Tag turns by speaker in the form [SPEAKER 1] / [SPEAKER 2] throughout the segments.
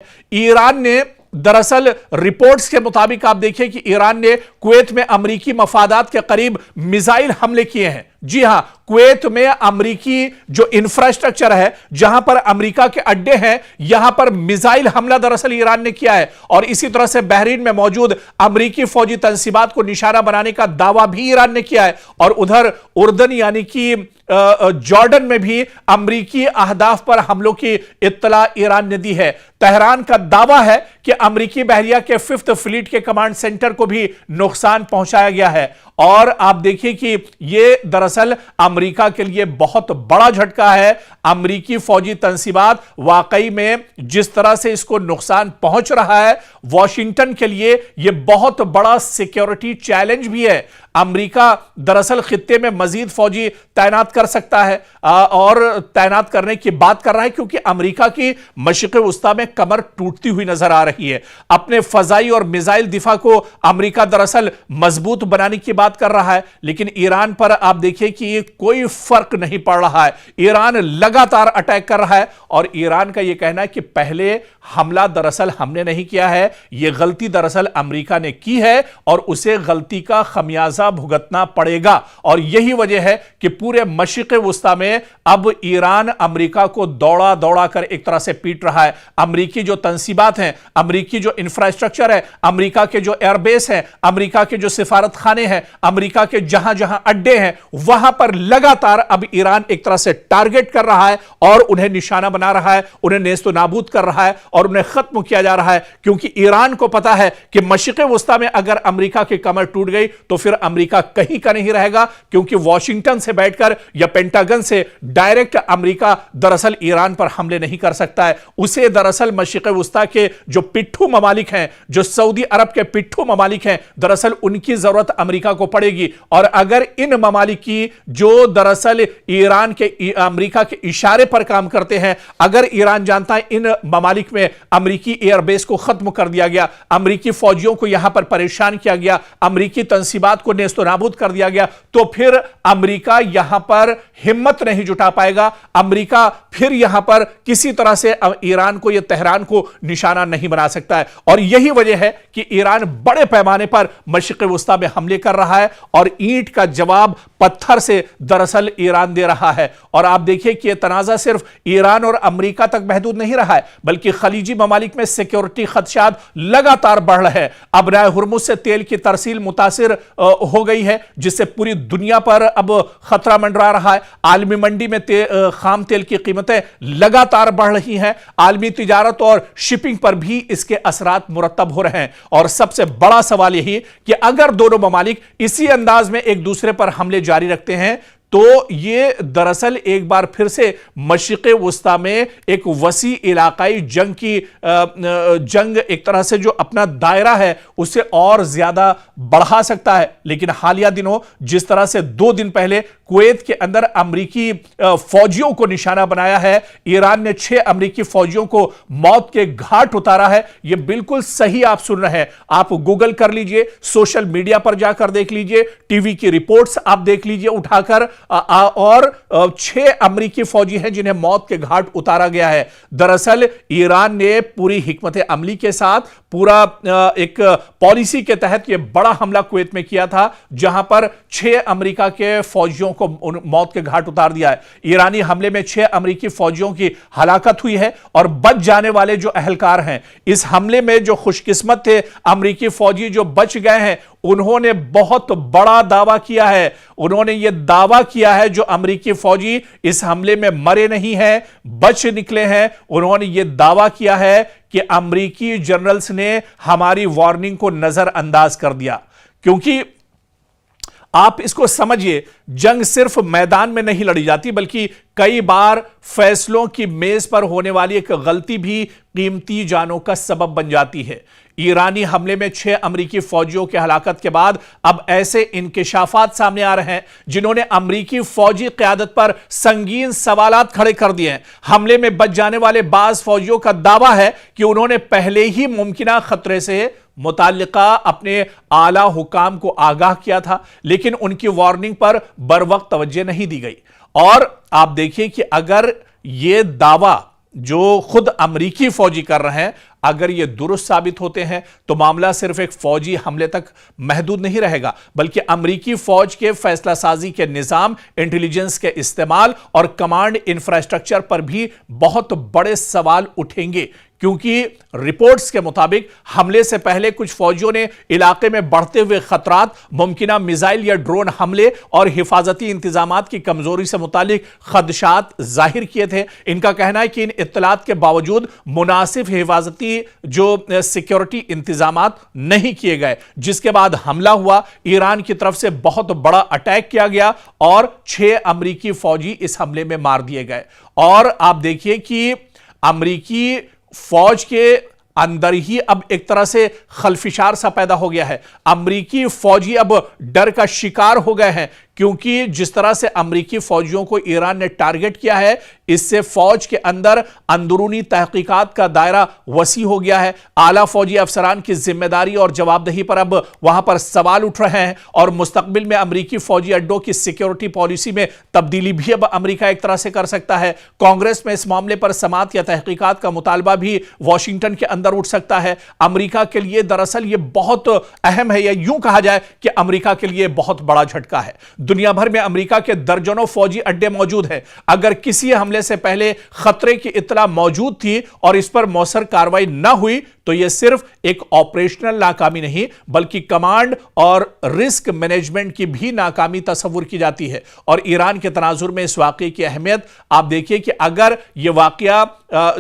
[SPEAKER 1] Iran ने दरअसल reports के मुताबिक आप देखिए कि ईरान ने कुवैत में अमरीकी मफादात के करीब मिसाइल हमले किए हैं। जी हां, कुवैत में अमरीकी जो इंफ्रास्ट्रक्चर है, जहां पर अमेरिका के अड्डे हैं, यहां पर मिसाइल हमला दरअसल ईरान ने किया है। और इसी तरह से बहरीन में मौजूद अमरीकी फौजी तंसीबात को निशाना बनाने का दावा भी ईरान ने किया है। और उधर उर्दन यानी कि जॉर्डन में भी अमरीकी अहदाफ पर हमलों की इत्तला ईरान ने दी है। तेहरान का दावा है कि अमरीकी बहरिया के 5th फ्लीट के कमांड सेंटर को भी नुकसान पहुंचाया गया है। और आप देखिए कि यह दरअसल अमेरिका के लिए बहुत बड़ा झटका है। अमरीकी फौजी तंसीबात वाकई में जिस तरह से इसको नुकसान पहुंच रहा है, वॉशिंगटन के लिए यह बहुत बड़ा सिक्योरिटी चैलेंज भी है। अमेरिका दरअसल खित्ते में मजीद फौजी तैनात कर सकता है और तैनात करने की बात कर रहा है, क्योंकि अमेरिका की मशरिक़ वस्ता में कमर टूटती हुई नजर आ रही है। अपने फजाई और मिसाइल दिफा को अमेरिका दरअसल मजबूत बनाने की बात कर रहा है, लेकिन ईरान पर आप देखिए कि कोई फर्क नहीं पड़ रहा है। ईरान लगातार अटैक कर रहा है और ईरान का यह कहना है कि पहले हमला दरअसल हमने नहीं किया है, यह गलती दरअसल अमेरिका ने की है और उसे गलती का खमियाजा भुगतना पड़ेगा। और यही वजह है कि पूरे मशरिक़ वस्ता में अब ईरान अमेरिका को दौड़ा दौड़ा कर एक तरह से पीट रहा है। अमेरिकी जो तंसीबात हैं, अमेरिकी जो इंफ्रास्ट्रक्चर है, अमेरिका के जो एयरबेस हैं, अमेरिका के जो सिफारत खाने हैं, अमेरिका के जहां जहां अड्डे हैं, वहां पर लगातार अब ईरान एक तरह से टारगेट कर रहा है और उन्हें निशाना बना रहा है, उन्हें नेस्तो नाबूद कर रहा है और उन्हें खत्म किया जा रहा है। क्योंकि ईरान को पता है कि मशरिक़ वस्ता में अगर अमेरिका की कमर टूट गई तो फिर अमेरिका कहीं का नहीं रहेगा, क्योंकि वॉशिंगटन से बैठकर या पेंटागन से डायरेक्ट अमेरिका दरअसल ईरान पर हमले नहीं कर सकता है। उसे दरअसल मशरिक़ वस्ता के जो पिट्ठू ममालिक हैं, जो सऊदी अरब के पिट्ठू ममालिक हैं, दरअसल उनकी जरूरत अमेरिका को पड़ेगी। और अगर इन ममालिक की जो दरअसल ईरान के अमेरिका के इशारे पर काम करते हैं, अगर ईरान जानता है इन ममालिक में अमेरिकी एयरबेस को खत्म कर दिया गया, अमेरिकी फौजियों को यहां पर परेशान किया गया, अमेरिकी तंसीबात को नेस्तो नाबूद कर दिया गया, तो फिर अमेरिका यहां पर हिम्मत नहीं जुटा पाएगा। अमेरिका फिर यहां पर किसी तरह से ईरान को या तेहरान को निशाना नहीं बना सकता है। और यही वजह है कि ईरान बड़े पैमाने पर मशरिक़ वस्ता में हमले कर रहा है और ईंट का जवाब पत्थर से दरअसल ईरान दे रहा है। और आप देखिए कि यह तनाज़ा सिर्फ ईरान और अमेरिका तक महदूद नहीं रहा है, बल्कि खलीजी ममालिक में सिक्योरिटी खदशात लगातार बढ़ रहे हैं। अब राय हुर्मुज़ से तेल की तरसील मुतासिर हो गई है, जिससे पूरी दुनिया पर अब खतरा मंडरा रहा है। आलमी मंडी में खाम तेल की कीमतें लगातार बढ़ रही हैं। आलमी तिजारत और शिपिंग पर भी इसके असरात मुरतब हो रहे हैं। और सबसे बड़ा सवाल यही कि अगर दोनों ममालिक इसी अंदाज में एक दूसरे पर हमले जारी रखते हैं तो ये दरअसल एक बार फिर से मशरिक़ वस्ता में एक वसी इलाकाई जंग एक तरह से जो अपना दायरा है उसे और ज्यादा बढ़ा सकता है। लेकिन हालिया दिनों जिस तरह से 2 दिन पहले कुवैत के अंदर अमरीकी फौजियों को निशाना बनाया है, ईरान ने 6 अमरीकी फौजियों को मौत के घाट उतारा है, यह बिल्कुल सही आप सुन रहे हैं। आप गूगल कर लीजिए, सोशल मीडिया पर जाकर देख लीजिए, टीवी की रिपोर्ट्स आप देख लीजिए उठाकर, और 6 अमरीकी फौजी हैं जिन्हें मौत के घाट उतारा गया है। दरअसल ईरान ने पूरी हिकमत अमली के साथ पूरा एक पॉलिसी के तहत यह बड़ा हमला कुवैत में किया था, जहां पर 6 अमरीका के फौजियों को मौत के घाट उतार दिया है। ईरानी हमले में 6 अमरीकी फौजियों की हलाकत हुई है और बच जाने वाले जो अहलकार हैं, इस हमले में जो खुशकिस्मत थे अमरीकी फौजी जो बच गए हैं, उन्होंने बहुत बड़ा दावा किया है। उन्होंने यह दावा किया है जो अमरीकी फौजी इस हमले में मरे नहीं हैं, बच निकले हैं, उन्होंने यह दावा किया है कि अमरीकी जनरल्स ने हमारी वार्निंग को नजरअंदाज कर दिया। क्योंकि आप इसको समझिए, जंग सिर्फ मैदान में नहीं लड़ी जाती, बल्कि कई बार फैसलों की मेज पर होने वाली एक गलती भी कीमती जानों का सबब बन जाती है। ईरानी हमले में 6 अमरीकी फौजियों की हलाकत के बाद अब ऐसे इंकिशाफात सामने आ रहे हैं जिन्होंने अमरीकी फौजी क़यादत पर संगीन सवालात खड़े कर दिए हैं। हमले में बच जाने वाले बाज़ फौजियों का दावा है कि उन्होंने पहले ही मुमकिना खतरे से मुताल्लिका अपने आला हुकाम को आगाह किया था, लेकिन उनकी वार्निंग पर बर वक्त तवज्जो नहीं दी गई। और आप देखिए कि अगर यह दावा جو خود امریکی فوجی کر رہے ہیں، اگر یہ درست ثابت ہوتے ہیں تو معاملہ صرف ایک فوجی حملے تک محدود نہیں رہے گا، بلکہ امریکی فوج کے فیصلہ سازی کے نظام، انٹیلیجنس کے استعمال اور کمانڈ انفراسٹرکچر پر بھی بہت بڑے سوال اٹھیں گے، کیونکہ رپورٹس کے مطابق حملے سے پہلے کچھ فوجیوں نے علاقے میں بڑھتے ہوئے خطرات، ممکنہ میزائل یا ڈرون حملے اور حفاظتی انتظامات کی کمزوری سے متعلق خدشات ظاہر کیے تھے۔ ان کا کہنا ہے کہ ان اطلاعات کے باوجود مناسب حفاظتی جو سیکیورٹی انتظامات نہیں کیے گئے، جس کے بعد حملہ ہوا، ایران کی طرف سے بہت بڑا اٹیک کیا گیا اور 6 امریکی فوجی اس حملے میں مار دیے گئے۔ اور آپ دیکھیے کہ امریکی فوج کے اندر ہی اب ایک طرح سے خلفشار سا پیدا ہو گیا ہے۔ امریکی فوجی اب ڈر کا شکار ہو گئے ہیں، کیونکہ جس طرح سے امریکی فوجیوں کو ایران نے ٹارگٹ کیا ہے، اس سے فوج کے اندر اندرونی تحقیقات کا دائرہ وسیع ہو گیا ہے۔ اعلیٰ فوجی افسران کی ذمہ داری اور جواب دہی پر اب وہاں پر سوال اٹھ رہے ہیں، اور مستقبل میں امریکی فوجی اڈوں کی سیکیورٹی پالیسی میں تبدیلی بھی اب امریکہ ایک طرح سے کر سکتا ہے۔ کانگریس میں اس معاملے پر سماعت یا تحقیقات کا مطالبہ بھی واشنگٹن کے اندر اٹھ سکتا ہے۔ امریکہ کے لیے دراصل یہ بہت اہم ہے، یا یوں کہا جائے کہ امریکہ کے لیے بہت بڑا جھٹکا ہے۔ دنیا بھر میں امریکہ کے درجنوں فوجی اڈے موجود ہیں۔ اگر کسی حملے سے پہلے خطرے کی اطلاع موجود تھی اور اس پر مؤثر کارروائی نہ ہوئی تو یہ صرف ایک آپریشنل ناکامی نہیں، بلکہ کمانڈ اور رسک مینجمنٹ کی بھی ناکامی تصور کی جاتی ہے۔ اور ایران کے تناظر میں اس واقعے کی اہمیت آپ دیکھیے کہ اگر یہ واقعہ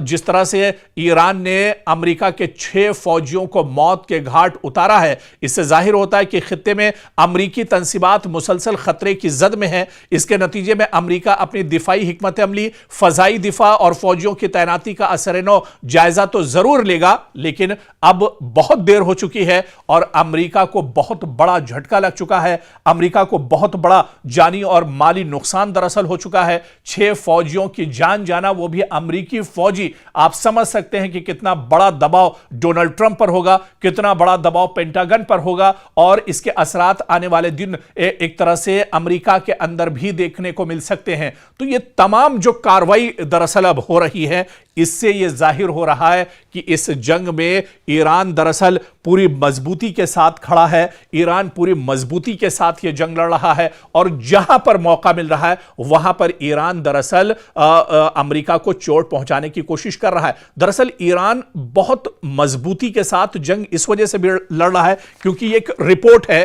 [SPEAKER 1] جس طرح سے ایران نے امریکہ کے 6 فوجیوں کو موت کے گھاٹ اتارا ہے، اس سے ظاہر ہوتا ہے کہ خطے میں امریکی تنصیبات مسلسل خطرے کی زد میں ہیں۔ اس کے نتیجے میں امریکہ اپنی دفاعی حکمت عملی، فضائی دفاع اور فوجیوں کی تعیناتی کا اثر نو جائزہ تو ضرور لے گا، لیکن اب بہت دیر ہو چکی ہے اور امریکہ کو بہت بڑا جھٹکا لگ چکا ہے۔ امریکہ کو بہت بڑا جانی اور مالی نقصان دراصل ہو چکا ہے۔ 6 فوجیوں کی جان جانا، وہ بھی امریکی فوجی۔ آپ سمجھ سکتے ہیں کہ کتنا بڑا دباؤ ڈونلڈ ٹرمپ پر ہوگا، کتنا بڑا دباؤ پینٹاگن پر ہوگا، اور اس کے اثرات آنے والے دن ایک طرح سے امریکہ کے اندر بھی دیکھنے کو مل سکتے ہیں۔ تو یہ تمام جو کاروائی دراصل اب ہو رہی ہے، اس سے یہ ظاہر ہو رہا ہے کہ اس جنگ میں ایران دراصل پوری مضبوطی کے ساتھ کھڑا ہے۔ ایران پوری مضبوطی کے ساتھ یہ جنگ لڑ رہا ہے، اور جہاں پر موقع مل رہا ہے وہاں پر ایران دراصل امریکہ کو چوٹ پہنچانے کی کوشش کر رہا ہے۔ دراصل ایران بہت مضبوطی کے ساتھ جنگ اس وجہ سے بھی لڑ رہا ہے کیونکہ یہ ایک رپورٹ ہے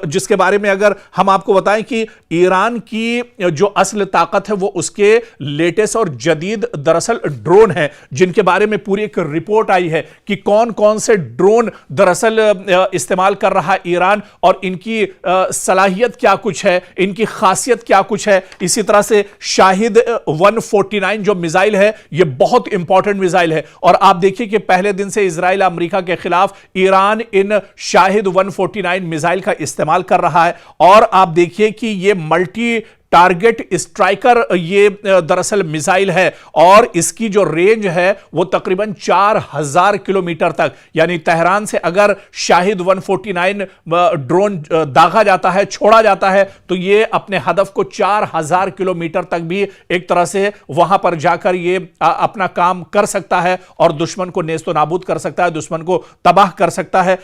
[SPEAKER 1] جس کے بارے میں اگر ہم آپ کو بتائیں کہ ایران کی جو اصل طاقت ہے وہ اس کے لیٹسٹ اور جدید دراصل ڈرون ہیں، جن کے بارے میں پوری ایک رپورٹ آئی ہے کہ کون کون سے ڈرون دراصل استعمال کر رہا ہے ایران، اور ان کی صلاحیت کیا کچھ ہے، ان کی خاصیت کیا کچھ ہے۔ اسی طرح سے شاہد 149 جو میزائل ہے، یہ بہت امپورٹنٹ میزائل ہے، اور آپ دیکھیں کہ پہلے دن سے اسرائیل امریکہ کے خلاف ایران ان شاہد 149 میزائل کا استعمال کر رہا ہے، اور آپ دیکھیے کہ یہ ملٹی ٹارگٹ اسٹرائکر یہ دراصل میزائل ہے، اور اس کی جو رینج ہے وہ تقریباً 4000 کلومیٹر تک، یعنی تہران سے اگر شاہد 149 ڈرون داغا جاتا ہے، چھوڑا جاتا ہے، تو یہ اپنے ہدف کو 4000 کلومیٹر تک بھی ایک طرح سے وہاں پر جا کر یہ اپنا کام کر سکتا ہے، اور دشمن کو نیست و نابود کر سکتا ہے، دشمن کو تباہ کر سکتا ہے۔